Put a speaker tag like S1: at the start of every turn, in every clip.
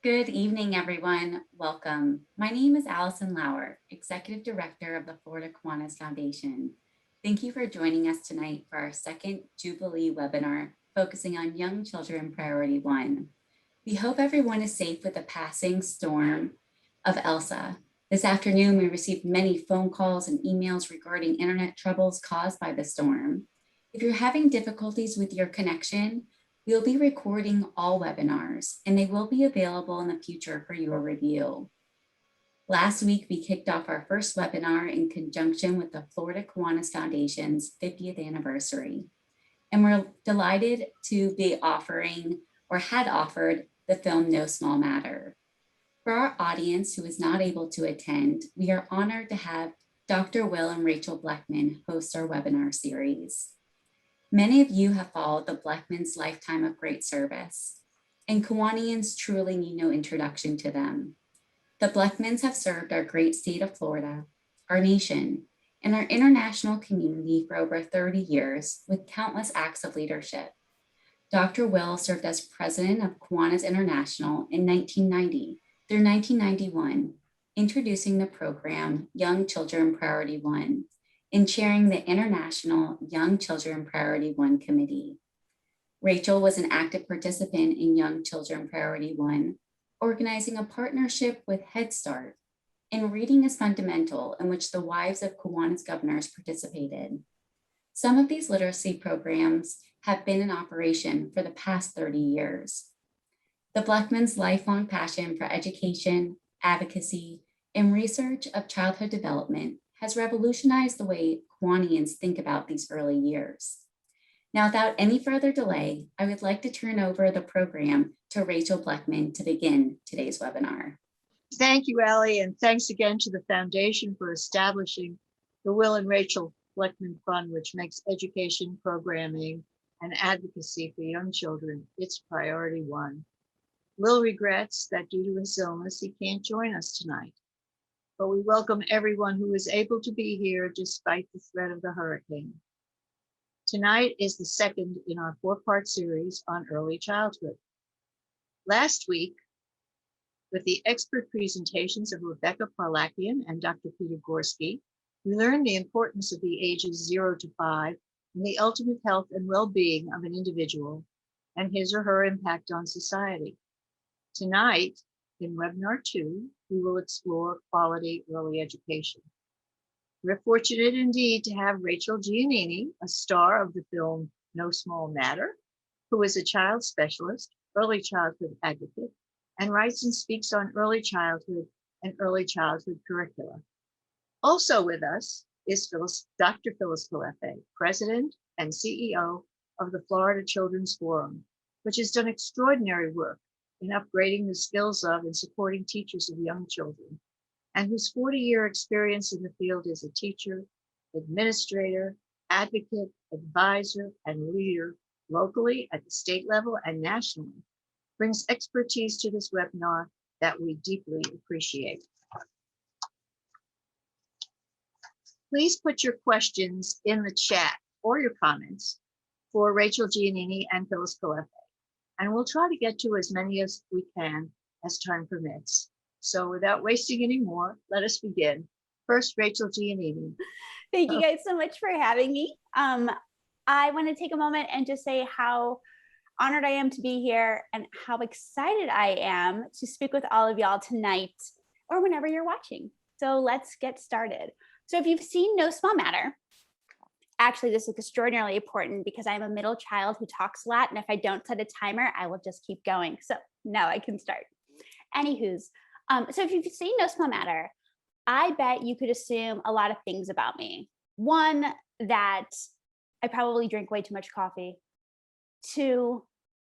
S1: Good evening, everyone. Welcome. My name is Allison Lauer, Executive Director of the Florida Kiwanis Foundation. Thank you for joining us tonight for our second Jubilee webinar focusing on young children priority 1. We hope everyone is safe with the passing storm of Elsa. This afternoon, we received many phone calls and emails regarding internet troubles caused by the storm. If you're having difficulties with your connection, we'll be recording all webinars and they will be available in the future for your review. Last week, we kicked off our first webinar in conjunction with the Florida Kiwanis Foundation's 50th anniversary. And we're delighted to be offering or had offered the film No Small Matter. For our audience who is not able to attend, we are honored to have Dr. Will and Rachel Bleckman host our webinar series. Many of you have followed the Bleckmans' lifetime of great service, and Kiwanians truly need no introduction to them. The Bleckmans have served our great state of Florida, our nation, and our international community for over 30 years with countless acts of leadership. Dr. Will served as president of Kiwanis International in 1990 through 1991, introducing the program Young Children Priority 1 and chairing the International Young Children Priority 1 Committee. Rachel was an active participant in Young Children Priority 1, organizing a partnership with Head Start, and Reading is Fundamental, in which the wives of Kiwanis governors participated. Some of these literacy programs have been in operation for the past 30 years. The Bleckmans' lifelong passion for education, advocacy, and research of childhood development has revolutionized the way Kiwanians think about these early years. Now, without any further delay, I would like to turn over the program to Rachel Bleckman to begin today's webinar.
S2: Thank you, Allie, and thanks again to the Foundation for establishing the Will and Rachel Bleckman Fund, which makes education, programming, and advocacy for young children its priority 1. Will regrets that due to his illness, he can't join us tonight. But we welcome everyone who is able to be here despite the threat of the hurricane. Tonight is the second in our 4-part series on early childhood. Last week, with the expert presentations of Rebecca Parlakian and Dr. Peter Gorski, we learned the importance of the ages 0 to 5 and the ultimate health and well-being of an individual and his or her impact on society. Tonight, in webinar 2, we will explore quality early education. We're fortunate indeed to have Rachel Giannini, a star of the film No Small Matter, who is a child specialist, early childhood advocate, and writes and speaks on early childhood and early childhood curricula. Also with us is Dr. Phyllis Kalifeh, President and CEO of the Florida Children's Forum, which has done extraordinary work in upgrading the skills of and supporting teachers of young children, and whose 40-year experience in the field as a teacher, administrator, advocate, advisor, and leader locally at the state level and nationally brings expertise to this webinar that we deeply appreciate. Please put your questions in the chat or your comments for Rachel Giannini and Phyllis Kalifeh, and we'll try to get to as many as we can as time permits. So without wasting any more, let us begin. First, Rachel Giannini.
S3: Thank you guys so much for having me. I want to take a moment and just say how honored I am to be here and how excited I am to speak with all of y'all tonight or whenever you're watching. So let's get started. So if you've seen No Small Matter, actually this is extraordinarily important because I'm a middle child who talks a lot, and if I don't set a timer, I will just keep going. So now I can start. Anywho's, so if you've seen No Small Matter, I bet you could assume a lot of things about me. 1, that I probably drink way too much coffee. 2,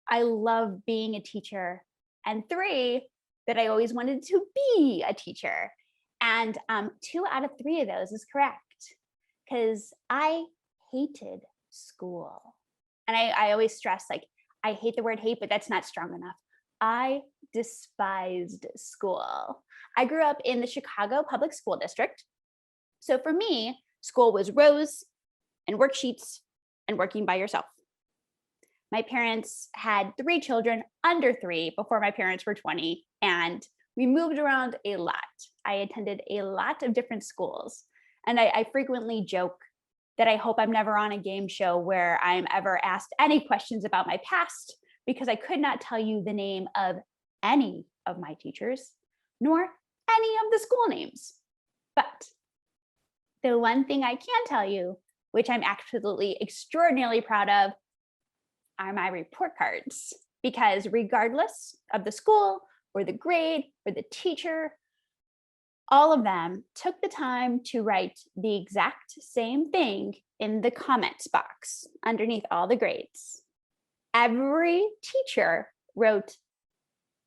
S3: I love being a teacher. And 3, that I always wanted to be a teacher. And 2 out of 3 of those is correct, because I hated school. And I always stress, like, I hate the word hate, but that's not strong enough. I despised school. I grew up in the Chicago Public School District. So for me, school was rows and worksheets and working by yourself. My parents had 3 children under 3 before my parents were 20, And we moved around a lot. I attended a lot of different schools. And I frequently joke that I hope I'm never on a game show where I'm ever asked any questions about my past, because I could not tell you the name of any of my teachers, nor any of the school names. But the one thing I can tell you, which I'm absolutely extraordinarily proud of, are my report cards. Because regardless of the school or the grade or the teacher, all of them took the time to write the exact same thing in the comments box underneath all the grades. Every teacher wrote,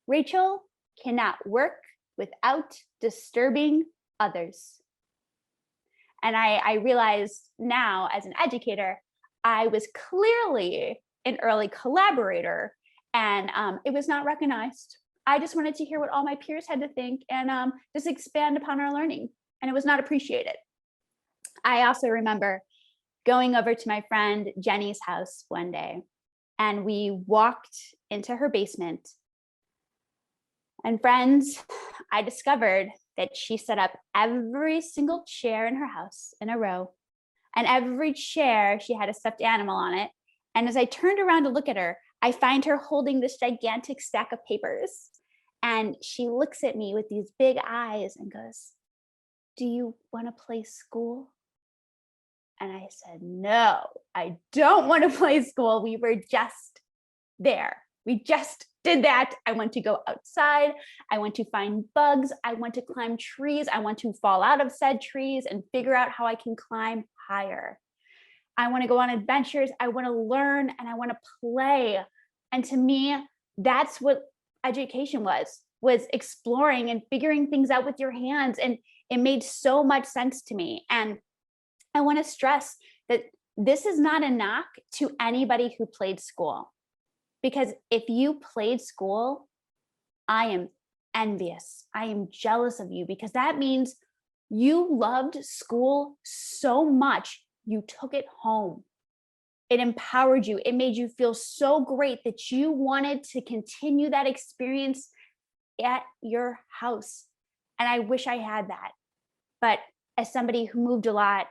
S3: "Rachel cannot work without disturbing others." And I realized now, as an educator, I was clearly an early collaborator, and it was not recognized. I just wanted to hear what all my peers had to think and just expand upon our learning, and it was not appreciated. I also remember going over to my friend Jenny's house one day, and we walked into her basement. And friends, I discovered that she set up every single chair in her house in a row. And every chair, she had a stuffed animal on it. And as I turned around to look at her, I find her holding this gigantic stack of papers. And she looks at me with these big eyes and goes, "Do you want to play school?" And I said, "No, I don't want to play school. We were just there. We just did that. I want to go outside. I want to find bugs. I want to climb trees. I want to fall out of said trees and figure out how I can climb higher. I want to go on adventures. I want to learn and I want to play." And to me, that's what education was exploring and figuring things out with your hands. And it made so much sense to me. And I want to stress that this is not a knock to anybody who played school. Because if you played school, I am envious. I am jealous of you, because that means you loved school so much, you took it home. It empowered you. It made you feel so great that you wanted to continue that experience at your house. And I wish I had that. But as somebody who moved a lot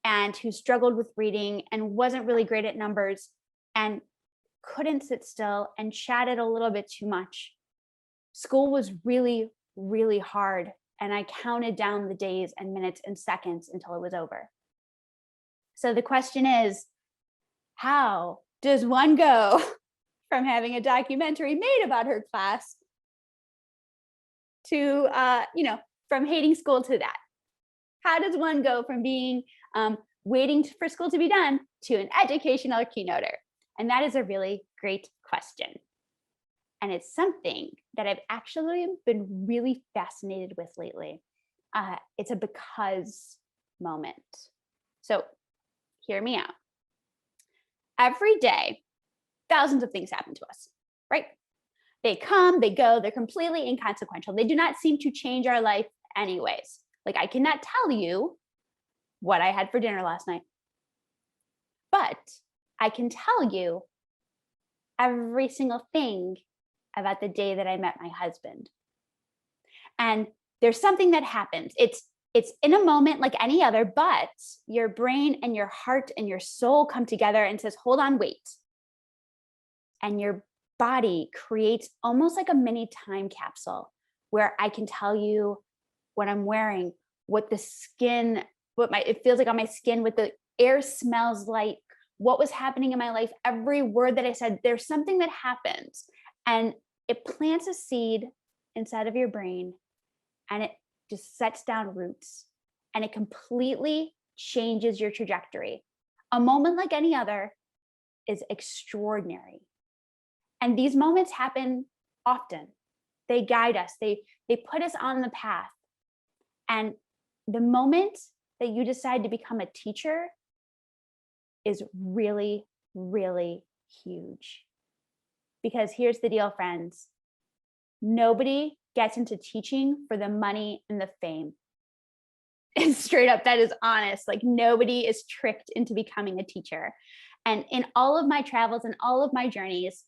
S3: and who struggled with reading and wasn't really great at numbers and couldn't sit still and chatted a little bit too much, school was really, really hard. And I counted down the days and minutes and seconds until it was over. So the question is, how does one go from having a documentary made about her class to, from hating school to that? How does one go from being waiting for school to be done to an educational keynoter? And that is a really great question. And it's something that I've actually been really fascinated with lately. It's a because moment. So hear me out. Every day, thousands of things happen to us, right? They come, they go, they're completely inconsequential. They do not seem to change our life anyways. Like, I cannot tell you what I had for dinner last night, but I can tell you every single thing about the day that I met my husband. And there's something that happens. It's in a moment like any other, but your brain and your heart and your soul come together and says, "Hold on, wait." And your body creates almost like a mini time capsule where I can tell you what I'm wearing, what the skin, it feels like on my skin, what the air smells like, what was happening in my life, every word that I said. There's something that happens and it plants a seed inside of your brain, and it just sets down roots, and it completely changes your trajectory. A moment like any other is extraordinary. And these moments happen often. They guide us, they put us on the path. And the moment that you decide to become a teacher is really, really huge. Because here's the deal, friends. Nobody gets into teaching for the money and the fame. And straight up, that is honest. Like, nobody is tricked into becoming a teacher. And in all of my travels and all of my journeys,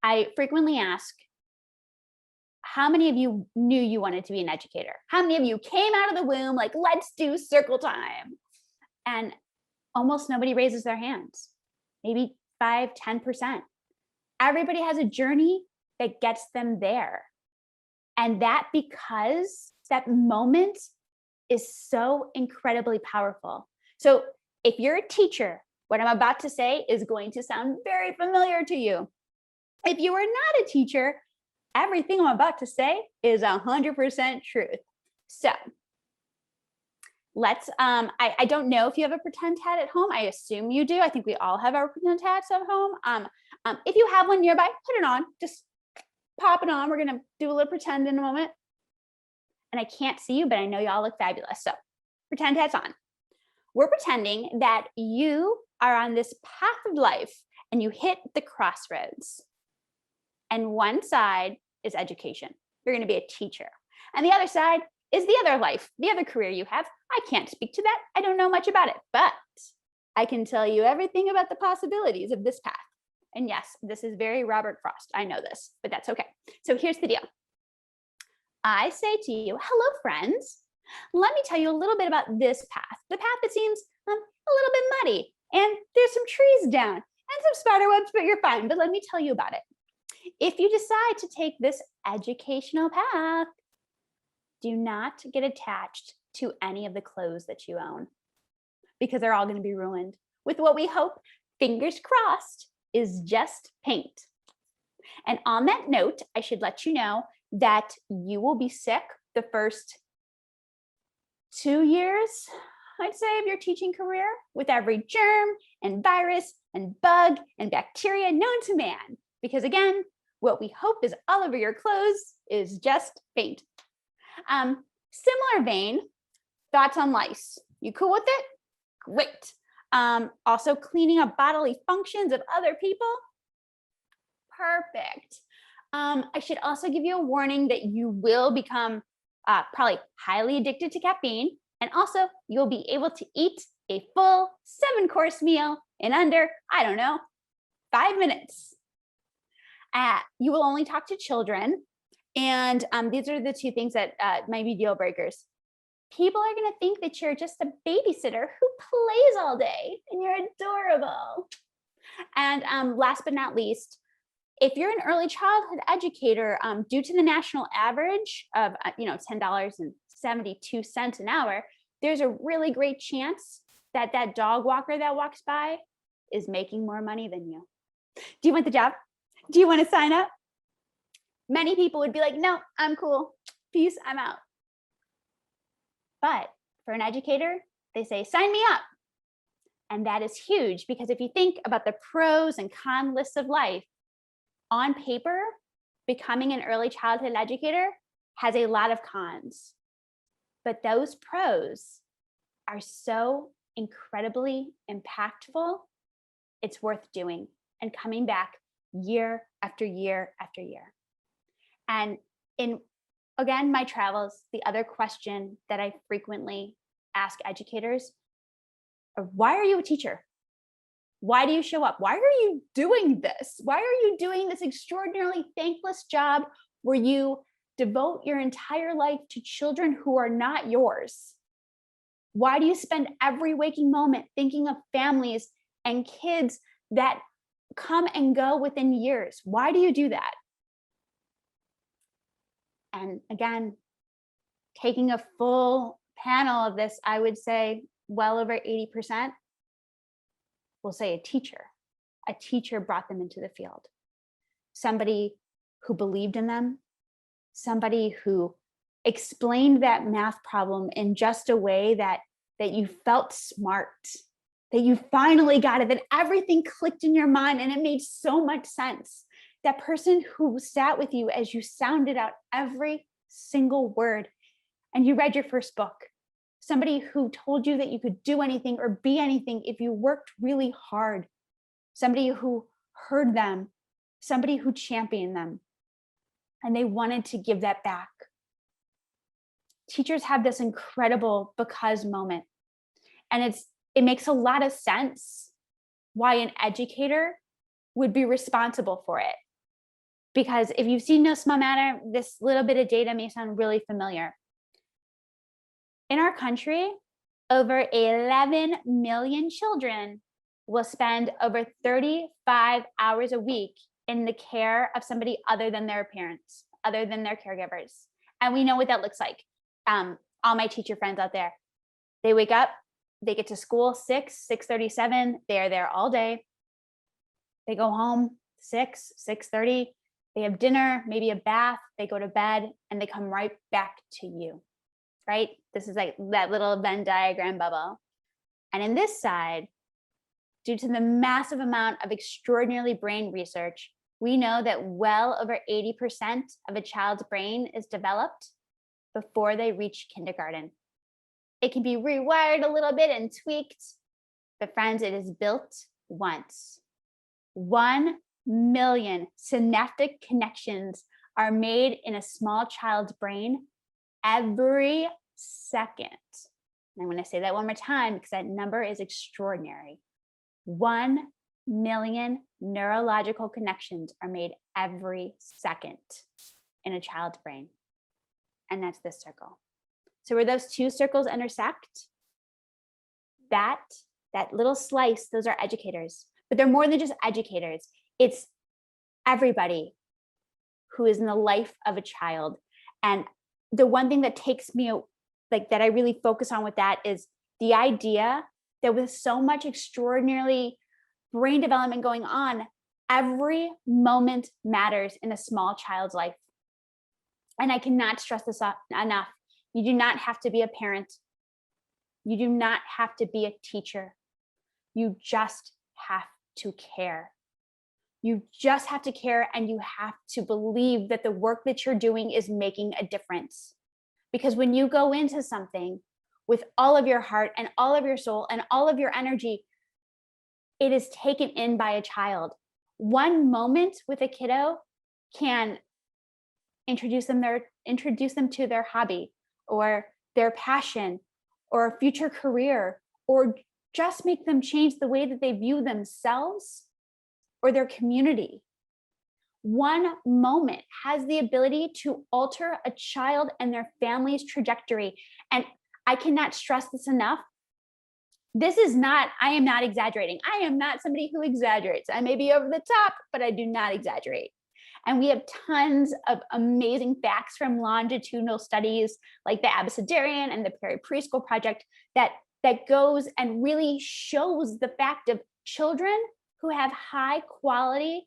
S3: I frequently ask, how many of you knew you wanted to be an educator? How many of you came out of the womb like, let's do circle time? And almost nobody raises their hands, maybe 5-10%. Everybody has a journey that gets them there. And that because that moment is so incredibly powerful. So if you're a teacher, what I'm about to say is going to sound very familiar to you. If you are not a teacher, everything I'm about to say is 100% truth. So let's, I don't know if you have a pretend hat at home. I assume you do. I think we all have our pretend hats at home. If you have one nearby, put it on, just pop it on. We're gonna do a little pretend in a moment. And I can't see you, but I know y'all look fabulous. So pretend hats on. We're pretending that you are on this path of life and you hit the crossroads. And one side is education. You're going to be a teacher. And the other side is the other life, the other career you have. I can't speak to that. I don't know much about it, but I can tell you everything about the possibilities of this path. And yes, this is very Robert Frost. I know this, but that's okay. So here's the deal. I say to you, hello, friends. Let me tell you a little bit about this path. The path that seems a little bit muddy, and there's some trees down and some spider webs, but you're fine. But let me tell you about it. If you decide to take this educational path, do not get attached to any of the clothes that you own, because they're all going to be ruined with what we hope, fingers crossed, is just paint. And on that note, I should let you know that you will be sick the first 2 years, I'd say, of your teaching career, with every germ and virus and bug and bacteria known to man. Because again, what we hope is all over your clothes is just paint. Similar vein, thoughts on lice. You cool with it? Great. Also cleaning up bodily functions of other people. Perfect. I should also give you a warning that you will become probably highly addicted to caffeine. And also you'll be able to eat a full 7-course meal in under, I don't know, 5 minutes. You will only talk to children. And these are the two things that might be deal breakers. People are going to think that you're just a babysitter who plays all day and you're adorable. And last but not least, if you're an early childhood educator, due to the national average of $10.72 an hour, there's a really great chance that that dog walker that walks by is making more money than you. Do you want the job? Do you want to sign up? Many people would be like, no, I'm cool. Peace, I'm out. But for an educator, they say, sign me up. And that is huge, because if you think about the pros and cons lists of life, on paper, becoming an early childhood educator has a lot of cons. But those pros are so incredibly impactful, it's worth doing and coming back year after year after year. And in, again, my travels, the other question that I frequently ask educators are, why are you a teacher? Why do you show up? Why are you doing this? Why are you doing this extraordinarily thankless job where you devote your entire life to children who are not yours? Why do you spend every waking moment thinking of families and kids that come and go within years? Why do you do that? And again, taking a full panel of this, I would say well over 80% will say a teacher. A teacher brought them into the field. Somebody who believed in them, somebody who explained that math problem in just a way that you felt smart, that you finally got it, that everything clicked in your mind and it made so much sense. That person who sat with you as you sounded out every single word and you read your first book. Somebody who told you that you could do anything or be anything if you worked really hard. Somebody who heard them, somebody who championed them, and they wanted to give that back. Teachers have this incredible because moment. And it makes a lot of sense why an educator would be responsible for it. Because if you've seen No Small Matter, this little bit of data may sound really familiar. In our country, over 11 million children will spend over 35 hours a week in the care of somebody other than their parents, other than their caregivers. And we know what that looks like. All my teacher friends out there, they wake up, they get to school 6:37, they are there all day. They go home 6:30, they have dinner, maybe a bath, they go to bed, and they come right back to you, right? This is like that little Venn diagram bubble. And in this side, due to the massive amount of extraordinarily brain research, we know that well over 80% of a child's brain is developed before they reach kindergarten. It can be rewired a little bit and tweaked, but friends, it is built once. 1 million synaptic connections are made in a small child's brain every second. And I'm going to say that one more time because that number is extraordinary. 1 million neurological connections are made every second in a child's brain. And that's this circle. So where those two circles intersect, that little slice, those are educators. But they're more than just educators. It's everybody who is in the life of a child. And the one thing that takes me, like that I really focus on with that is the idea that with so much extraordinarily brain development going on, every moment matters in a small child's life. And I cannot stress this enough. You do not have to be a parent. You do not have to be a teacher. You just have to care. You just have to care, and you have to believe that the work that you're doing is making a difference. Because when you go into something with all of your heart and all of your soul and all of your energy, it is taken in by a child. One moment with a kiddo can introduce them to their hobby or their passion or a future career, or just make them change the way that they view themselves or their community. One moment has the ability to alter a child and their family's trajectory. And I cannot stress this enough. I am not exaggerating. I am not somebody who exaggerates. I may be over the top, but I do not exaggerate. And we have tons of amazing facts from longitudinal studies like the Abecedarian and the Prairie Preschool Project that goes and really shows the fact of children who have high quality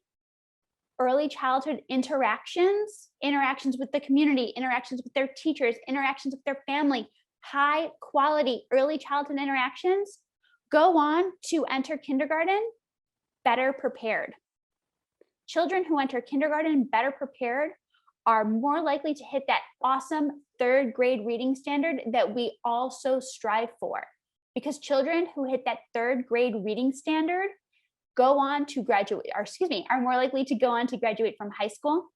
S3: early childhood interactions with the community, interactions with their teachers, interactions with their family, high quality early childhood interactions, go on to enter kindergarten better prepared. Children who enter kindergarten better prepared are more likely to hit that awesome 3rd grade reading standard that we also strive for. Because children who hit that 3rd grade reading standard go on to graduate, are more likely to go on to graduate from high school.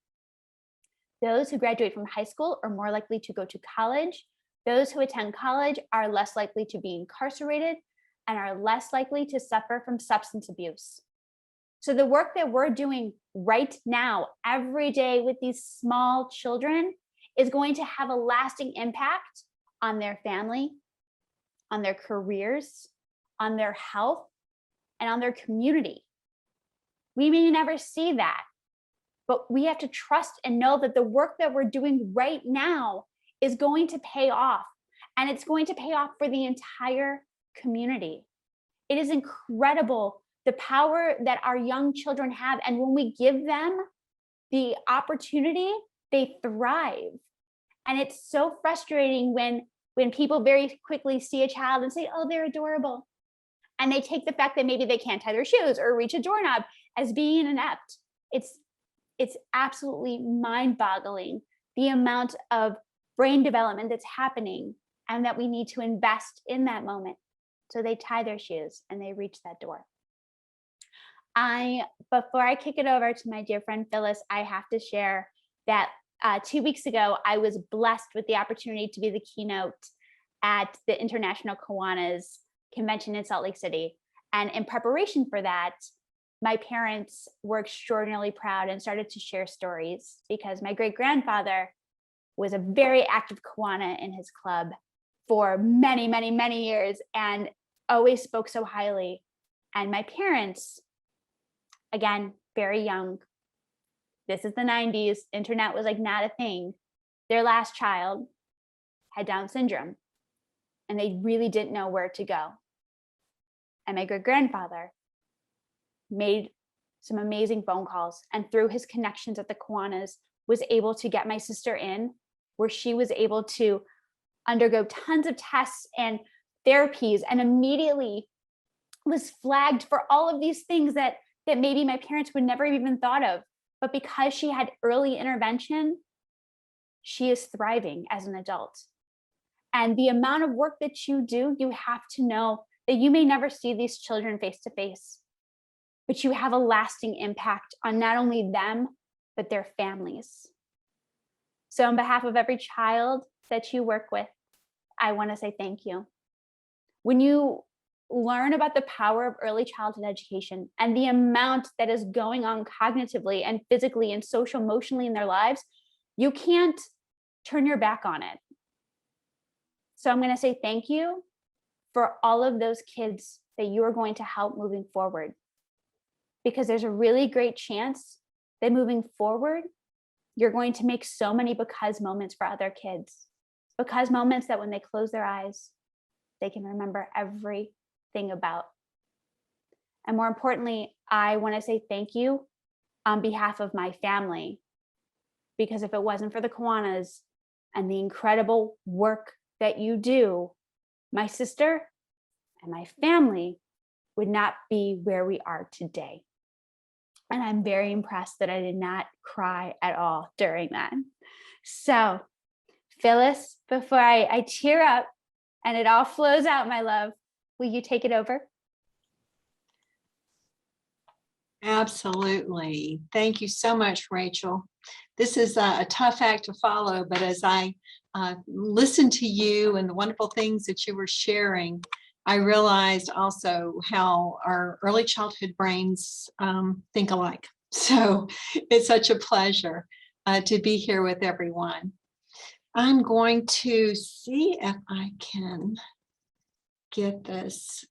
S3: Those who graduate from high school are more likely to go to college. Those who attend college are less likely to be incarcerated and are less likely to suffer from substance abuse. So the work that we're doing right now, every day with these small children, is going to have a lasting impact on their family, on their careers, on their health, and on their community. We may never see that, but we have to trust and know that the work that we're doing right now is going to pay off, and it's going to pay off for the entire community. It is incredible the power that our young children have, and when we give them the opportunity, they thrive. And it's so frustrating when people very quickly see a child and say, oh, they're adorable. And they take the fact that maybe they can't tie their shoes or reach a doorknob as being inept. It's absolutely mind-boggling the amount of brain development that's happening and that we need to invest in that moment. So they tie their shoes and they reach that door. Before I kick it over to my dear friend Phyllis, I have to share that 2 weeks ago, I was blessed with the opportunity to be the keynote at the International Kiwanis Convention in Salt Lake City. And in preparation for that, my parents were extraordinarily proud and started to share stories because my great-grandfather was a very active Kiwanis in his club for many, many, many years and always spoke so highly. And my parents, again, very young, this is the 90s, internet was like not a thing. Their last child had Down syndrome and they really didn't know where to go. And my great-grandfather made some amazing phone calls and through his connections at the Kiwanis was able to get my sister in where she was able to undergo tons of tests and therapies and immediately was flagged for all of these things that maybe my parents would never even thought of. But because she had early intervention, she is thriving as an adult. And the amount of work that you do, you have to know that you may never see these children face to face, but you have a lasting impact on not only them, but their families. So on behalf of every child that you work with, I want to say thank you. When you learn about the power of early childhood education and the amount that is going on cognitively and physically and social emotionally in their lives, you can't turn your back on it. So I'm going to say thank you for all of those kids that you are going to help moving forward, because there's a really great chance that moving forward, you're going to make so many because moments for other kids, because moments that when they close their eyes, they can remember everything about. And more importantly, I want to say thank you on behalf of my family, because if it wasn't for the Kiwanis and the incredible work that you do, my sister and my family would not be where we are today. And I'm very impressed that I did not cry at all during that. So, Phyllis, before I tear up and it all flows out, my love, will you take it over?
S2: Absolutely. Thank you so much, Rachel. This is a tough act to follow, but as I listened to you and the wonderful things that you were sharing, I realized also how our early childhood brains think alike. So it's such a pleasure to be here with everyone. I'm going to see if I can get this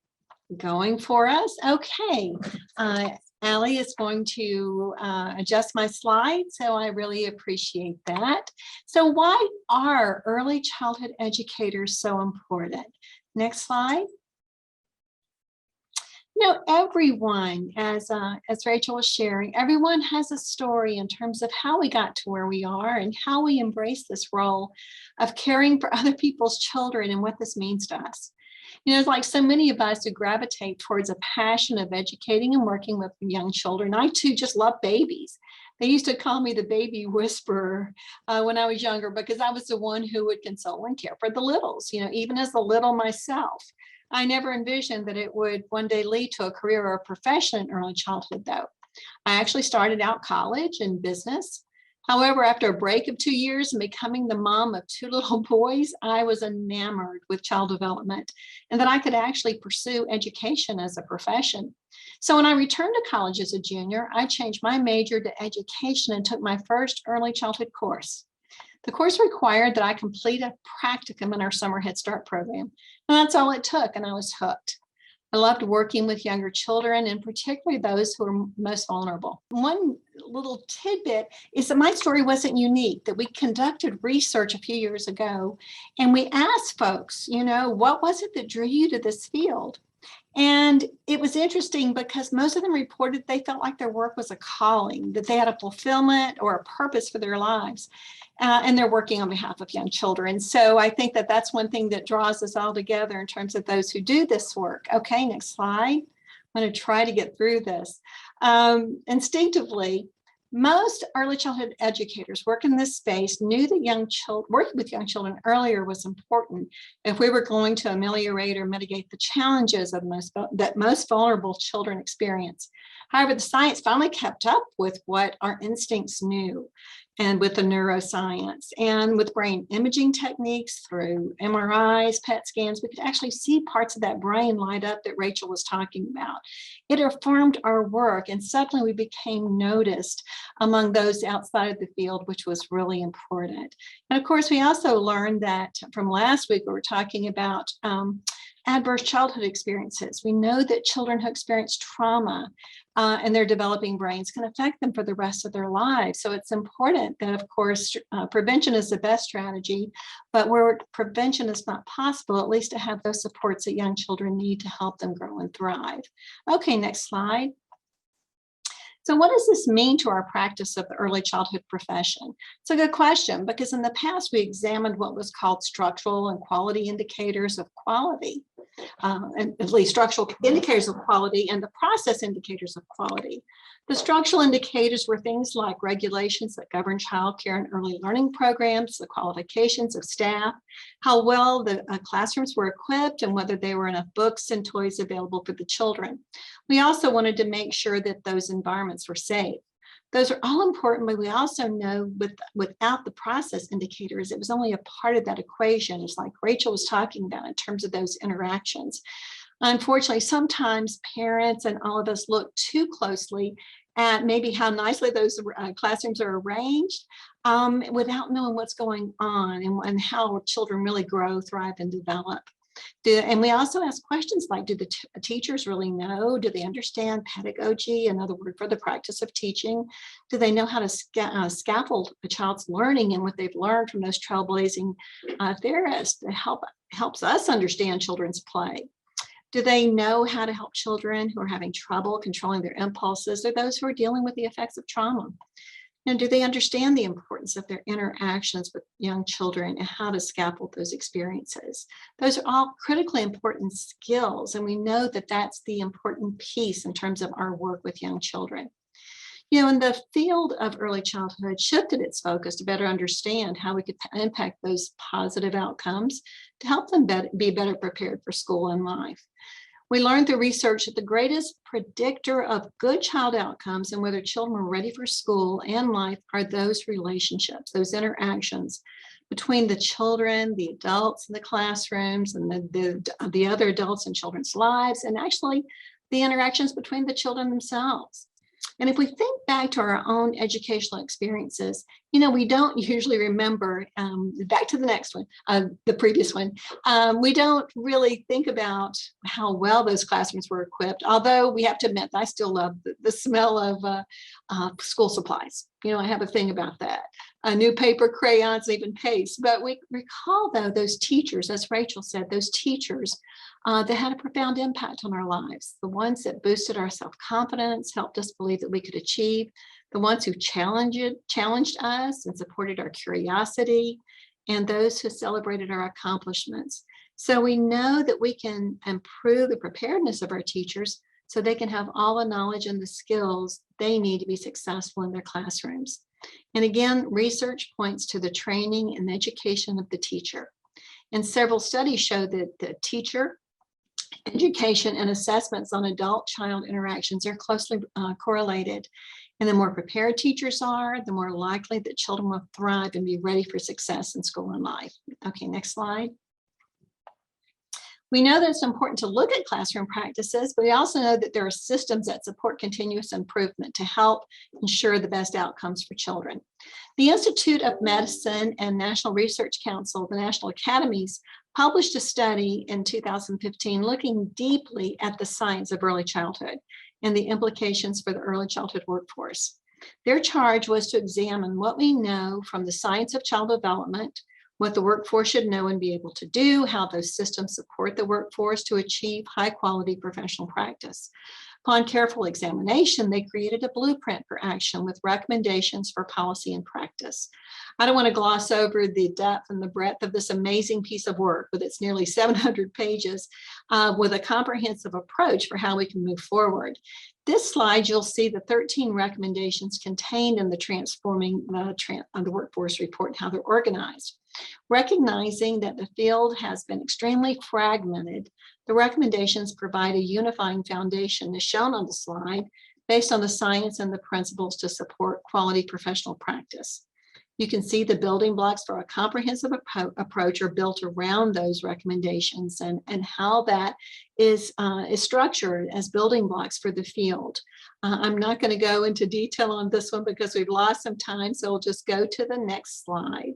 S2: going for us. Okay. Allie is going to adjust my slides, so I really appreciate that. So why are early childhood educators so important? Next slide. Everyone, as Rachel was sharing, everyone has a story in terms of how we got to where we are and how we embrace this role of caring for other people's children and what this means to us. It's like so many of us who gravitate towards a passion of educating and working with young children. I too just love babies. They used to call me the baby whisperer when I was younger, because I was the one who would console and care for the littles, even as a little myself. I never envisioned that it would one day lead to a career or a profession in early childhood, though. I actually started out college in business. However, after a break of 2 years and becoming the mom of 2 little boys, I was enamored with child development and that I could actually pursue education as a profession. So when I returned to college as a junior, I changed my major to education and took my first early childhood course. The course required that I complete a practicum in our summer Head Start program. And that's all it took, and I was hooked. I loved working with younger children, and particularly those who are most vulnerable. One little tidbit is that my story wasn't unique, that we conducted research a few years ago, and we asked folks, what was it that drew you to this field? And it was interesting because most of them reported they felt like their work was a calling, that they had a fulfillment or a purpose for their lives. And they're working on behalf of young children. So I think that that's one thing that draws us all together in terms of those who do this work. Okay, next slide. I'm going to try to get through this. Instinctively, most early childhood educators work in this space knew that working with young children earlier was important if we were going to ameliorate or mitigate the challenges of that most vulnerable children experience. However, the science finally kept up with what our instincts knew.
S4: and with the neuroscience and with brain imaging techniques through MRIs, PET scans, we could actually see parts of that brain light up that Rachel was talking about. It affirmed our work, and suddenly we became noticed among those outside of the field, which was really important. And of course, we also learned that from last week, we were talking about adverse childhood experiences. We know that children who experience trauma and their developing brains can affect them for the rest of their lives. So it's important that, of course, prevention is the best strategy, but where prevention is not possible, at least to have those supports that young children need to help them grow and thrive. Okay, next slide. So what does this mean to our practice of the early childhood profession? It's a good question, because in the past we examined what was called structural and quality indicators of quality, and at least structural indicators of quality and the process indicators of quality. The structural indicators were things like regulations that govern childcare and early learning programs, the qualifications of staff, how well the classrooms were equipped, and whether there were enough books and toys available for the children. We also wanted to make sure that those environments were safe. Those are all important, but we also know without the process indicators, it was only a part of that equation. It's like Rachel was talking about in terms of those interactions. Unfortunately, sometimes parents and all of us look too closely at maybe how nicely those classrooms are arranged without knowing what's going on and how children really grow, thrive, and develop. And we also ask questions like, do the teachers really know? Do they understand pedagogy, another word for the practice of teaching? Do they know how to scaffold a child's learning and what they've learned from those trailblazing theorists that helps us understand children's play? Do they know how to help children who are having trouble controlling their impulses, or those who are dealing with the effects of trauma? And do they understand the importance of their interactions with young children and how to scaffold those experiences? Those are all critically important skills, and we know that that's the important piece in terms of our work with young children. You know, and the field of early childhood shifted its focus to better understand how we could impact those positive outcomes to help them be better prepared for school and life. We learned through research that the greatest predictor of good child outcomes and whether children are ready for school and life are those relationships, those interactions between the children, the adults in the classrooms, and the other adults in children's lives, and actually the interactions between the children themselves. And if we think back to our own educational experiences, you know, we don't usually remember, back to the next one, the previous one, we don't really think about how well those classrooms were equipped, although we have to admit, I still love the smell of school supplies. You know, I have a thing about that. New paper, crayons, even paste. But we recall, though, those teachers, as Rachel said, those teachers that had a profound impact on our lives, the ones that boosted our self-confidence, helped us believe that we could achieve, the ones who challenged us and supported our curiosity, and those who celebrated our accomplishments. So we know that we can improve the preparedness of our teachers so they can have all the knowledge and the skills they need to be successful in their classrooms. And again, research points to the training and education of the teacher. And several studies show that the teacher education and assessments on adult-child interactions are closely correlated. And the more prepared teachers are, the more likely that children will thrive and be ready for success in school and life. Okay, next slide. We know that it's important to look at classroom practices, but we also know that there are systems that support continuous improvement to help ensure the best outcomes for children. The Institute of Medicine and National Research Council, the National Academies, published a study in 2015 looking deeply at the science of early childhood and the implications for the early childhood workforce. Their charge was to examine what we know from the science of child development, what the workforce should know and be able to do, how those systems support the workforce to achieve high quality professional practice. Upon careful examination, they created a blueprint for action with recommendations for policy and practice. I don't want to gloss over the depth and the breadth of this amazing piece of work with its nearly 700 pages with a comprehensive approach for how we can move forward. This slide, you'll see the 13 recommendations contained in the Transforming the Workforce report and how they're organized. Recognizing that the field has been extremely fragmented, the recommendations provide a unifying foundation as shown on the slide based on the science and the principles to support quality professional practice. You can see the building blocks for a comprehensive approach are built around those recommendations and how that is structured as building blocks for the field. I'm not going to go into detail on this one because we've lost some time, so we'll just go to the next slide.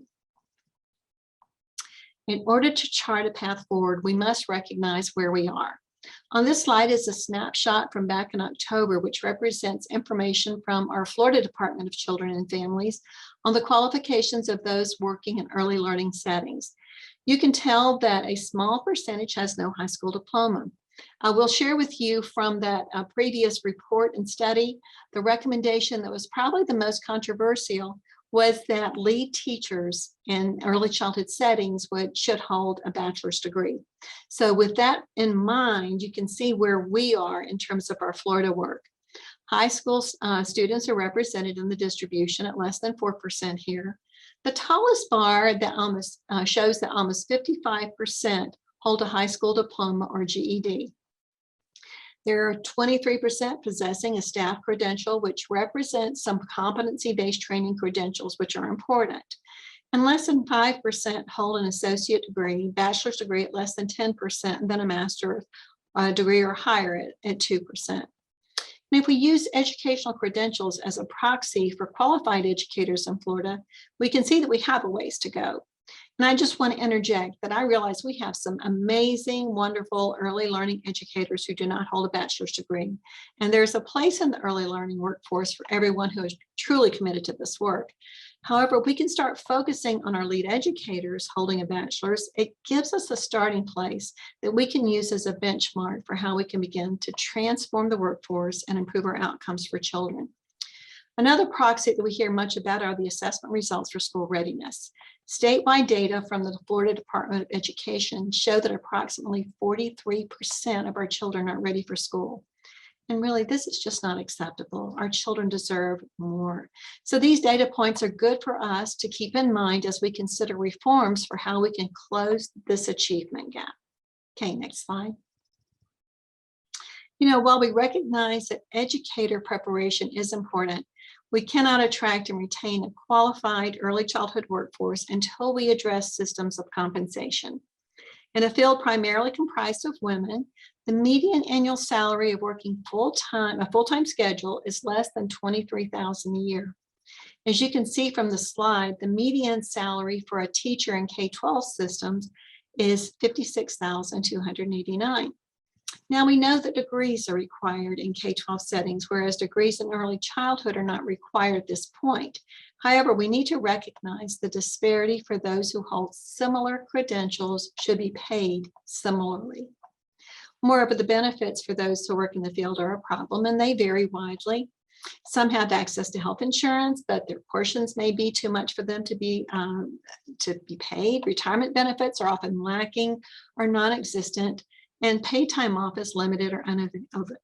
S4: In order to chart a path forward, we must recognize where we are. On this slide is a snapshot from back in October, which represents information from our Florida Department of Children and Families on the qualifications of those working in early learning settings. You can tell that a small percentage has no high school diploma. I will share with you from that previous report and study, the recommendation that was probably the most controversial was that lead teachers in early childhood settings should hold a bachelor's degree. So with that in mind, you can see where we are in terms of our Florida work. High school students are represented in the distribution at less than 4% here. The tallest bar that shows that almost 55% hold a high school diploma or GED. There are 23% possessing a staff credential, which represents some competency-based training credentials, which are important. And less than 5% hold an associate degree, bachelor's degree at less than 10%, and then a master's degree or higher at 2%. And if we use educational credentials as a proxy for qualified educators in Florida, we can see that we have a ways to go. And I just want to interject that I realize we have some amazing, wonderful early learning educators who do not hold a bachelor's degree. And there's a place in the early learning workforce for everyone who is truly committed to this work. However, we can start focusing on our lead educators holding a bachelor's. It gives us a starting place that we can use as a benchmark for how we can begin to transform the workforce and improve our outcomes for children. Another proxy that we hear much about are the assessment results for school readiness. Statewide data from the Florida Department of Education show that approximately 43% of our children are ready for school. And really, this is just not acceptable. Our children deserve more. So these data points are good for us to keep in mind as we consider reforms for how we can close this achievement gap. Okay, next slide. You know, while we recognize that educator preparation is important, we cannot attract and retain a qualified early childhood workforce until we address systems of compensation. In a field primarily comprised of women, the median annual salary of working a full-time schedule is less than $23,000 a year. As you can see from the slide, the median salary for a teacher in K-12 systems is $56,289. Now we know that degrees are required in K-12 settings, whereas degrees in early childhood are not required at this point. However, we need to recognize the disparity for those who hold similar credentials should be paid similarly. Moreover, the benefits for those who work in the field are a problem, and they vary widely. Some have access to health insurance, but their portions may be too much for them to be paid. Retirement benefits are often lacking or non-existent, and paid time off is limited or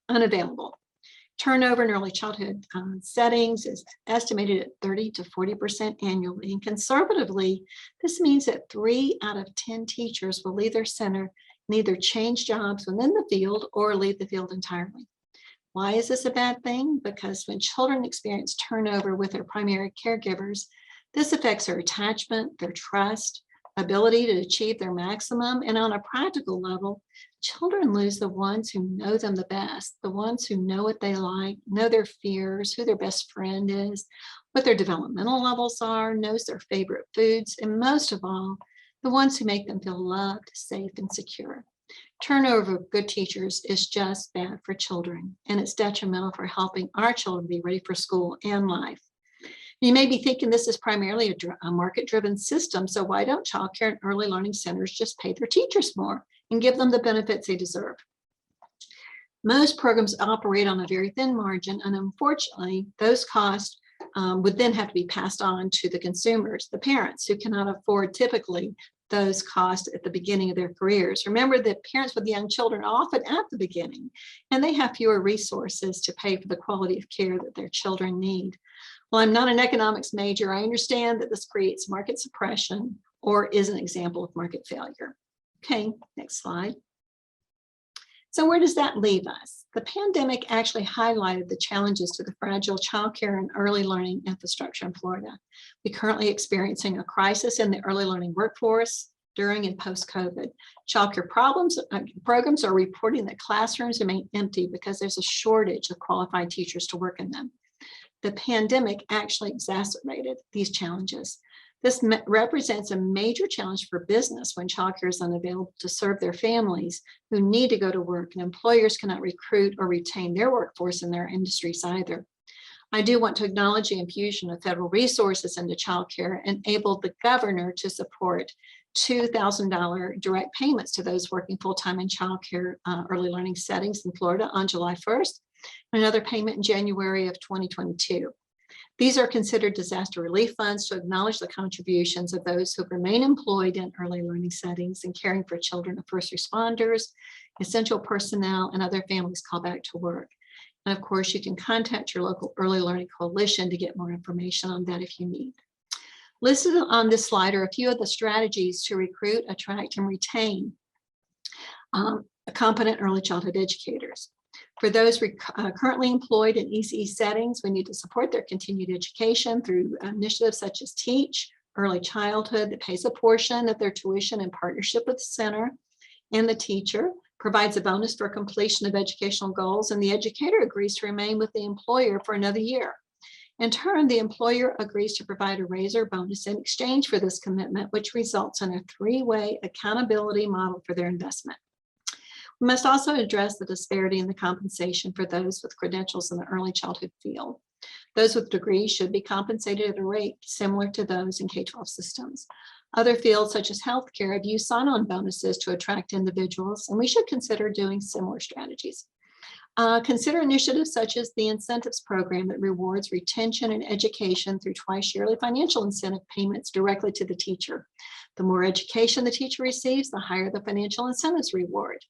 S4: unavailable. Turnover in early childhood settings is estimated at 30 to 40% annually. And conservatively, this means that 3 out of 10 teachers will leave their center and either change jobs within the field or leave the field entirely. Why is this a bad thing? Because when children experience turnover with their primary caregivers, this affects their attachment, their trust, ability to achieve their maximum, and on a practical level, children lose the ones who know them the best, the ones who know what they like, know their fears, who their best friend is, what their developmental levels are, knows their favorite foods, and most of all, the ones who make them feel loved, safe, and secure. Turnover of good teachers is just bad for children, and it's detrimental for helping our children be ready for school and life. You may be thinking this is primarily a market-driven system, so why don't childcare and early learning centers just pay their teachers more and give them the benefits they deserve? Most programs operate on a very thin margin, and unfortunately, those costs would then have to be passed on to the consumers, the parents, who cannot afford typically those costs at the beginning of their careers. Remember that parents with young children are often at the beginning, and they have fewer resources to pay for the quality of care that their children need. Well, I'm not an economics major. I understand that this creates market suppression or is an example of market failure. Okay, next slide. So where does that leave us? The pandemic actually highlighted the challenges to the fragile childcare and early learning infrastructure in Florida. We're currently experiencing a crisis in the early learning workforce during and post-COVID. Childcare programs are reporting that classrooms remain empty because there's a shortage of qualified teachers to work in them. The pandemic actually exacerbated these challenges. This represents a major challenge for business when childcare is unavailable to serve their families who need to go to work, and employers cannot recruit or retain their workforce in their industries either. I do want to acknowledge the infusion of federal resources into childcare enabled the governor to support $2,000 direct payments to those working full-time in childcare early learning settings in Florida on July 1st, and another payment in January of 2022. These are considered disaster relief funds to acknowledge the contributions of those who remain employed in early learning settings and caring for children of first responders, essential personnel, and other families called back to work. And of course, you can contact your local early learning coalition to get more information on that if you need. Listed on this slide are a few of the strategies to recruit, attract, and retain competent early childhood educators. For those currently employed in ECE settings, we need to support their continued education through initiatives such as Teach Early Childhood that pays a portion of their tuition in partnership with the center, and the teacher provides a bonus for completion of educational goals, and the educator agrees to remain with the employer for another year. In turn, the employer agrees to provide a raise or bonus in exchange for this commitment, which results in a three-way accountability model for their investment. We must also address the disparity in the compensation for those with credentials in the early childhood field. Those with degrees should be compensated at a rate similar to those in K-12 systems. Other fields such as healthcare have used sign-on bonuses to attract individuals, and we should consider doing similar strategies. Consider initiatives such as the incentives program that rewards retention and education through twice yearly financial incentive payments directly to the teacher. The more education the teacher receives, the higher the financial incentives reward.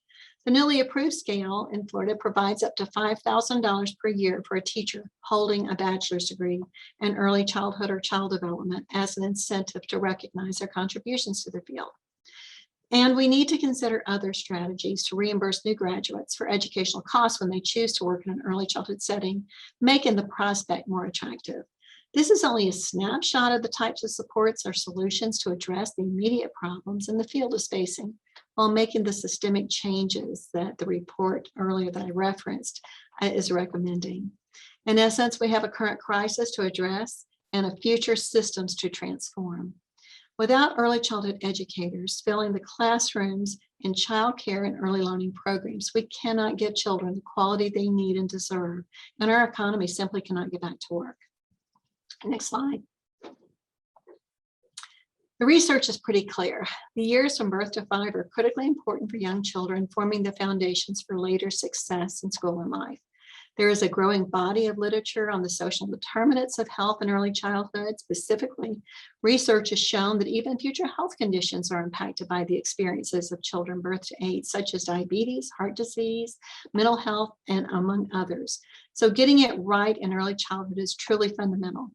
S4: The newly approved scale in Florida provides up to $5,000 per year for a teacher holding a bachelor's degree in early childhood or child development as an incentive to recognize their contributions to the field. And we need to consider other strategies to reimburse new graduates for educational costs when they choose to work in an early childhood setting, making the prospect more attractive. This is only a snapshot of the types of supports or solutions to address the immediate problems in the field is facing, while making the systemic changes that the report earlier that I referenced is recommending. In essence, we have a current crisis to address and a future systems to transform. Without early childhood educators filling the classrooms in childcare and early learning programs, we cannot give children the quality they need and deserve, and our economy simply cannot get back to work. Next slide. The research is pretty clear. The years from birth to 5 are critically important for young children, forming the foundations for later success in school and life. There is a growing body of literature on the social determinants of health in early childhood. Specifically, research has shown that even future health conditions are impacted by the experiences of children birth to 8, such as diabetes, heart disease, mental health, and among others. So getting it right in early childhood is truly fundamental.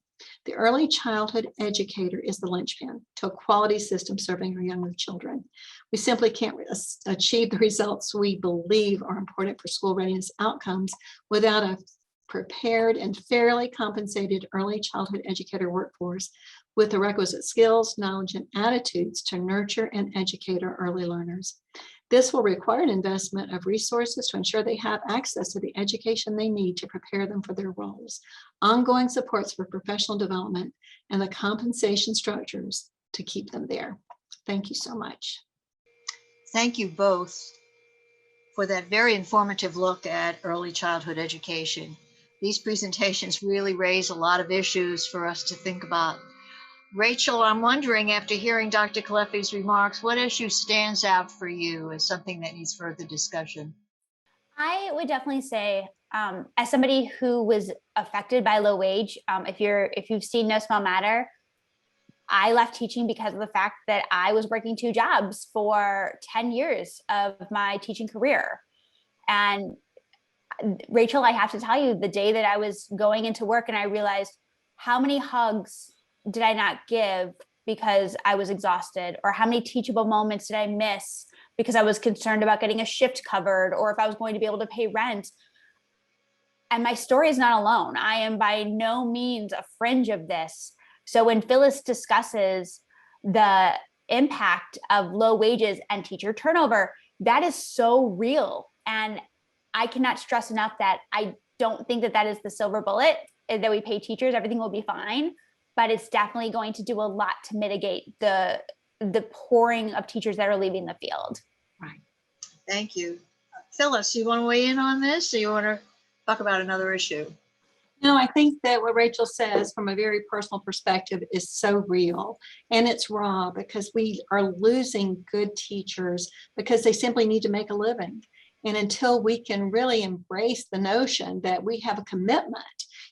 S4: The early childhood educator is the linchpin to a quality system serving our younger children. We simply can't achieve the results we believe are important for school readiness outcomes without a prepared and fairly compensated early childhood educator workforce with the requisite skills, knowledge, and attitudes to nurture and educate our early learners. This will require an investment of resources to ensure they have access to the education they need to prepare them for their roles, ongoing supports for professional development, and the compensation structures to keep them there. Thank you so much.
S2: Thank you both for that very informative look at early childhood education. These presentations really raise a lot of issues for us to think about. Rachel, I'm wondering, after hearing Dr. Kalifeh's remarks, what issue stands out for you as something that needs further discussion?
S3: I would definitely say, as somebody who was affected by low wage, if you've seen No Small Matter, I left teaching because of the fact that I was working 2 jobs for 10 years of my teaching career. And Rachel, I have to tell you, the day that I was going into work and I realized how many hugs did I not give because I was exhausted, or how many teachable moments did I miss because I was concerned about getting a shift covered, or if I was going to be able to pay rent. And my story is not alone. I am by no means a fringe of this. So when Phyllis discusses the impact of low wages and teacher turnover, that is so real. And I cannot stress enough that I don't think that that is the silver bullet, that we pay teachers, everything will be fine. But it's definitely going to do a lot to mitigate the pouring of teachers that are leaving the field.
S2: Right. Thank you. Phyllis, you want to weigh in on this, or you want to talk about another issue?
S4: No, I think that what Rachel says from a very personal perspective is so real, and it's raw, because we are losing good teachers because they simply need to make a living. And until we can really embrace the notion that we have a commitment,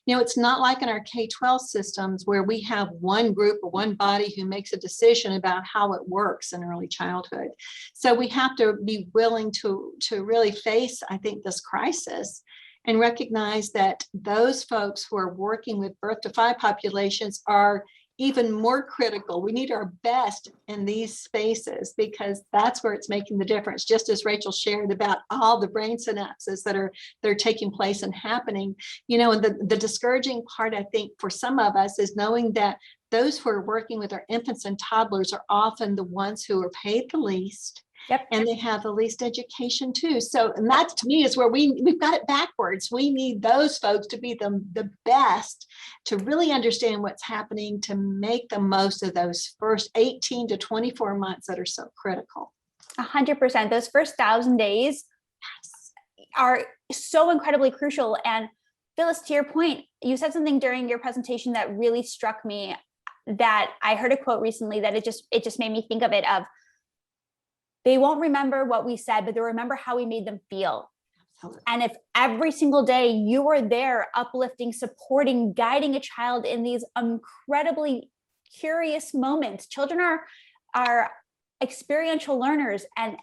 S4: it's not like in our K-12 systems where we have one group or one body who makes a decision about how it works in early childhood. So we have to be willing to really face, I think, this crisis and recognize that those folks who are working with birth to 5 populations are even more critical. We need our best in these spaces, because that's where it's making the difference. Just as Rachel shared about all the brain synapses that are taking place and happening, and the discouraging part, I think, for some of us is knowing that those who are working with our infants and toddlers are often the ones who are paid the least.
S3: Yep.
S4: And they have the least education too. So, and that to me is where we've got it backwards. We need those folks to be the best, to really understand what's happening, to make the most of those first 18 to 24 months that are so critical.
S3: 100%. Those first 1,000 days are so incredibly crucial. And Phyllis, to your point, you said something during your presentation that really struck me, that I heard a quote recently that it just made me think of it, of they won't remember what we said, but they'll remember how we made them feel. Absolutely. And if every single day you were there uplifting, supporting, guiding a child in these incredibly curious moments, children are experiential learners. And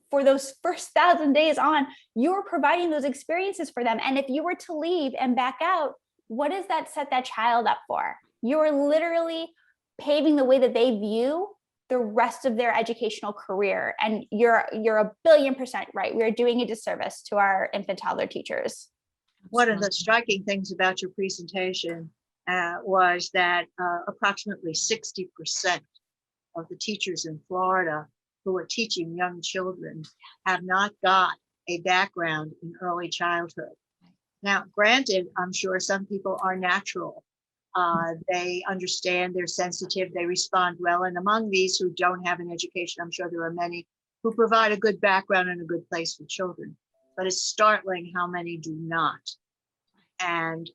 S3: for those first 1,000 days on, you are providing those experiences for them. And if you were to leave and back out, what does that set that child up for? You are literally paving the way that they view the rest of their educational career. And you're a billion% right. We're doing a disservice to our infant toddler teachers.
S2: One of the striking things about your presentation was that approximately 60% of the teachers in Florida who are teaching young children have not got a background in early childhood. Now, granted, I'm sure some people are natural. They understand, they're sensitive, they respond well. And among these who don't have an education, I'm sure there are many who provide a good background and a good place for children. But it's startling how many do not. And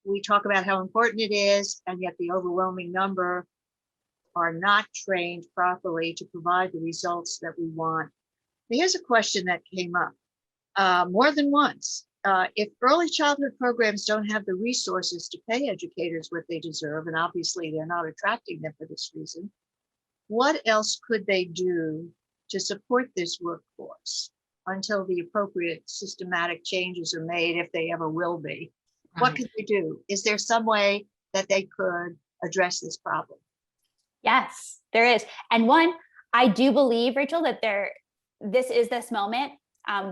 S2: we talk about how important it is, and yet the overwhelming number are not trained properly to provide the results that we want. Here's a question that came up more than once. If early childhood programs don't have the resources to pay educators what they deserve, and obviously they're not attracting them for this reason, what else could they do to support this workforce until the appropriate systematic changes are made, if they ever will be? Right. What could they do? Is there some way that they could address this problem?
S3: Yes, there is. And one, I do believe, Rachel, that this moment.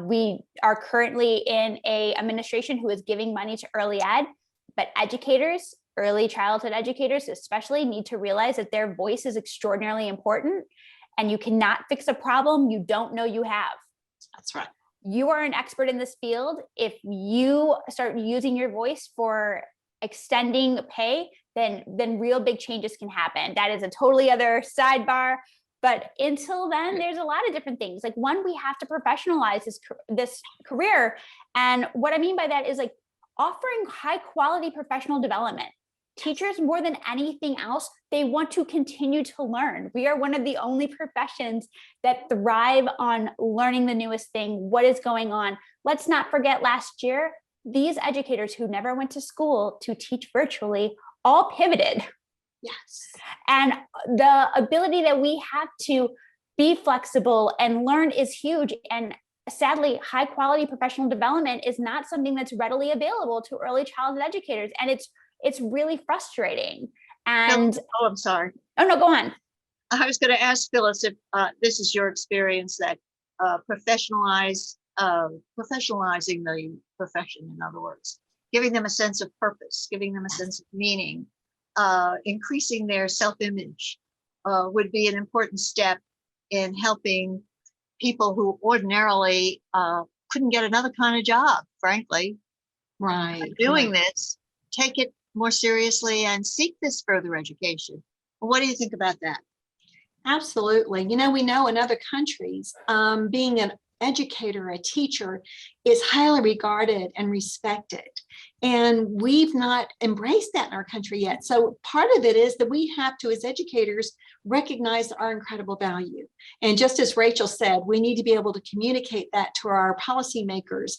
S3: We are currently in a administration who is giving money to early ed, but educators, early childhood educators especially, need to realize that their voice is extraordinarily important, and you cannot fix a problem you don't know you have.
S4: That's right.
S3: You are an expert in this field. If you start using your voice for extending pay, then real big changes can happen. That is a totally other sidebar. But until then, there's a lot of different things. Like, one, we have to professionalize this career. And what I mean by that is like offering high quality professional development. Teachers, more than anything else, they want to continue to learn. We are one of the only professions that thrive on learning the newest thing, what is going on. Let's not forget, last year, these educators who never went to school to teach virtually all pivoted.
S4: Yes.
S3: And the ability that we have to be flexible and learn is huge. And sadly, high quality professional development is not something that's readily available to early childhood educators. And it's really frustrating. And
S2: I'm sorry.
S3: Oh, no, go on.
S2: I was going to ask Phyllis if this is your experience, that professionalizing the profession, in other words, giving them a sense of purpose, giving them a sense of meaning, increasing their self-image would be an important step in helping people who ordinarily couldn't get another kind of job, frankly.
S4: Right.
S2: Doing this, take it more seriously and seek this further education. What do you think about that?
S4: Absolutely. You know, we know in other countries, being an educator, a teacher, is highly regarded and respected. And we've not embraced that in our country yet. So part of it is that we have to, as educators, recognize our incredible value. And just as Rachel said, we need to be able to communicate that to our policymakers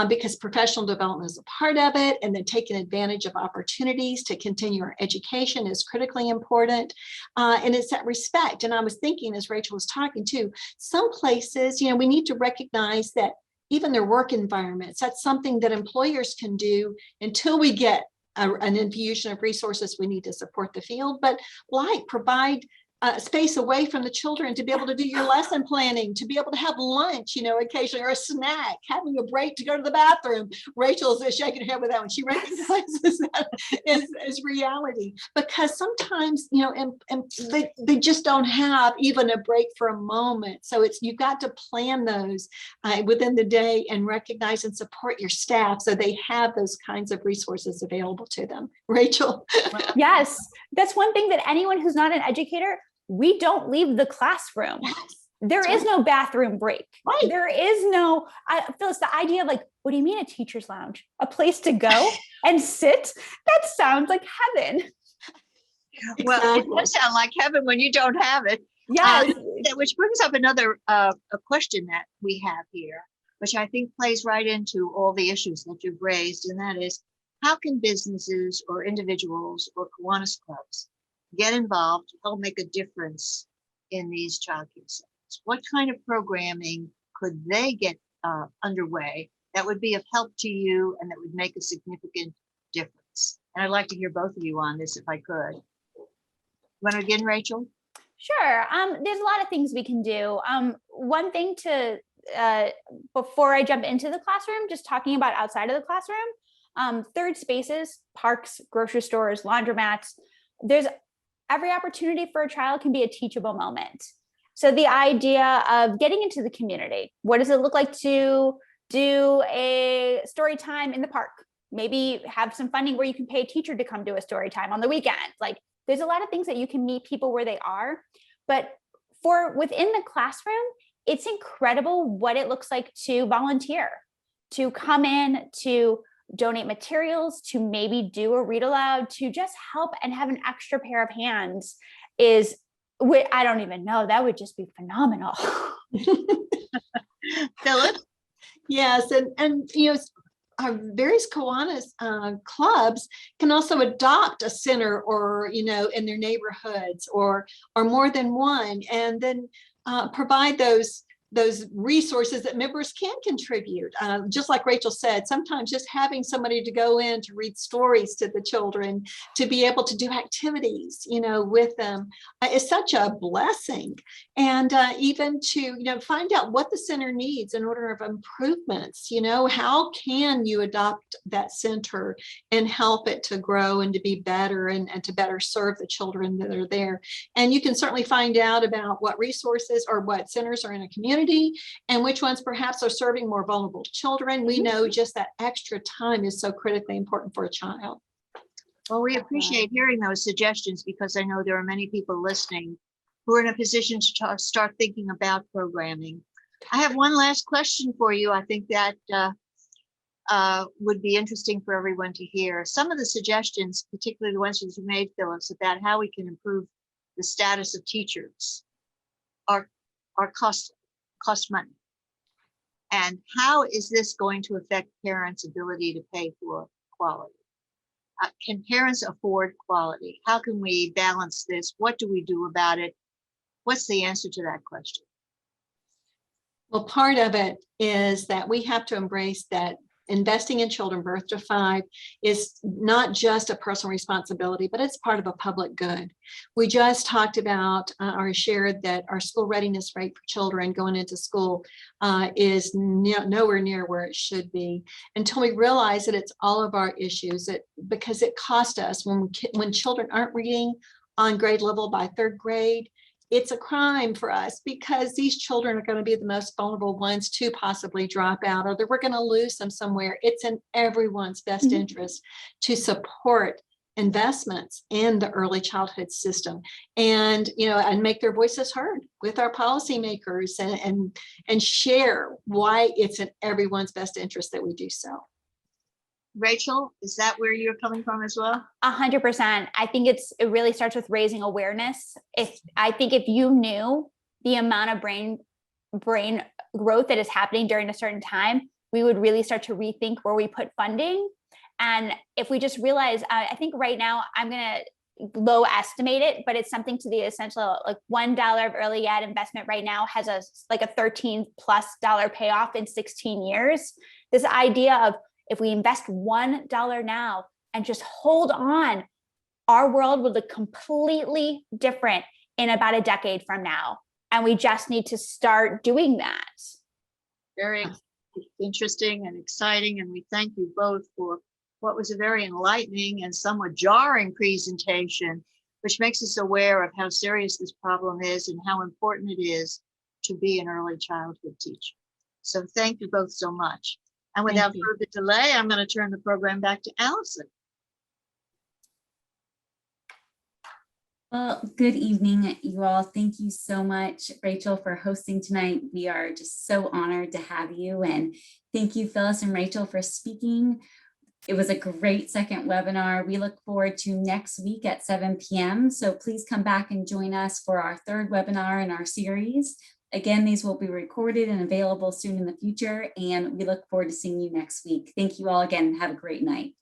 S4: because professional development is a part of it. And then taking advantage of opportunities to continue our education is critically important. And it's that respect. And I was thinking, as Rachel was talking too, some places, you know, we need to recognize that even their work environments, that's something that employers can do until we get an infusion of resources. We need to support the field, but like provide space away from the children to be able to do your lesson planning, to be able to have lunch, you know, occasionally, or a snack, having a break to go to the bathroom. Rachel's shaking her head with that one. She recognizes that as reality, because sometimes, you know, and they just don't have even a break for a moment. So you've got to plan those within the day and recognize and support your staff so they have those kinds of resources available to them. Rachel?
S3: Yes, that's one thing that anyone who's not an educator, we don't leave the classroom.
S4: Yes,
S3: there is
S4: right.
S3: no bathroom break.
S4: Right.
S3: There is no, Phyllis, the idea of like, what do you mean a teacher's lounge? A place to go and sit? That sounds like heaven.
S2: Well, it does sound like heaven when you don't have it.
S3: Yes.
S2: Which brings up another a question that we have here, which I think plays right into all the issues that you've raised, and that is, how can businesses or individuals or Kiwanis clubs get involved to help make a difference in these childcare centers? What kind of programming could they get underway that would be of help to you and that would make a significant difference? And I'd like to hear both of you on this if I could. Want to begin, Rachel?
S3: Sure. There's a lot of things we can do. One thing to, before I jump into the classroom, just talking about outside of the classroom, third spaces, parks, grocery stores, laundromats, there's every opportunity for a child can be a teachable moment. So the idea of getting into the community, what does it look like to do a story time in the park? Maybe have some funding where you can pay a teacher to come do a story time on the weekend. Like, there's a lot of things that you can meet people where they are, but for within the classroom, it's incredible what it looks like to volunteer, to come in, to donate materials, to maybe do a read aloud, to just help and have an extra pair of hands is, I don't even know, that would just be phenomenal.
S2: Phyllis?
S4: Yes, and you know, our various Kiwanis clubs can also adopt a center, or you know, in their neighborhoods, or more than one, and then provide those resources that members can contribute. Just like Rachel said, sometimes just having somebody to go in to read stories to the children, to be able to do activities, you know, with them is such a blessing. And even to, you know, find out what the center needs in order of improvements, you know, how can you adopt that center and help it to grow and to be better and to better serve the children that are there. And you can certainly find out about what resources or what centers are in a community and which ones perhaps are serving more vulnerable children. We know just that extra time is so critically important for a child.
S2: Well, we appreciate hearing those suggestions because I know there are many people listening who are in a position to start thinking about programming. I have one last question for you. I think that would be interesting for everyone to hear. Some of the suggestions, particularly the ones you made, Phyllis, about how we can improve the status of teachers are cost money. And how is this going to affect parents' ability to pay for quality? Can parents afford quality? How can we balance this? What do we do about it? What's the answer to that question?
S4: Well, part of it is that we have to embrace that investing in children birth to 5 is not just a personal responsibility, but it's part of a public good. We just talked about or shared that our school readiness rate for children going into school is nowhere near where it should be, until we realize that it's all of our issues, because it cost us when children aren't reading on grade level by 3rd grade. It's a crime for us, because these children are going to be the most vulnerable ones to possibly drop out, or that we're going to lose them somewhere. It's in everyone's best interest to support investments in the early childhood system, and make their voices heard with our policymakers, and share why it's in everyone's best interest that we do so.
S2: Rachel, is that where you're coming from as well?
S3: 100%. I think it really starts with raising awareness. I think if you knew the amount of brain growth that is happening during a certain time, we would really start to rethink where we put funding. And if we just realize, I think right now I'm going to low estimate it, but it's something to the essential, like $1 of early ed investment right now has a $13+ payoff in 16 years. This idea of, if we invest $1 now and just hold on, our world will look completely different in about a decade from now. And we just need to start doing that.
S2: Very interesting and exciting. And we thank you both for what was a very enlightening and somewhat jarring presentation, which makes us aware of how serious this problem is and how important it is to be an early childhood teacher. So thank you both so much. And without further delay, I'm going to turn the program back to Allison.
S1: Well, good evening, you all. Thank you so much, Rachel, for hosting tonight. We are just so honored to have you. And thank you, Phyllis and Rachel, for speaking. It was a great second webinar. We look forward to next week at 7 p.m. So please come back and join us for our 3rd webinar in our series. Again, these will be recorded and available soon in the future, and we look forward to seeing you next week. Thank you all again. Have a great night.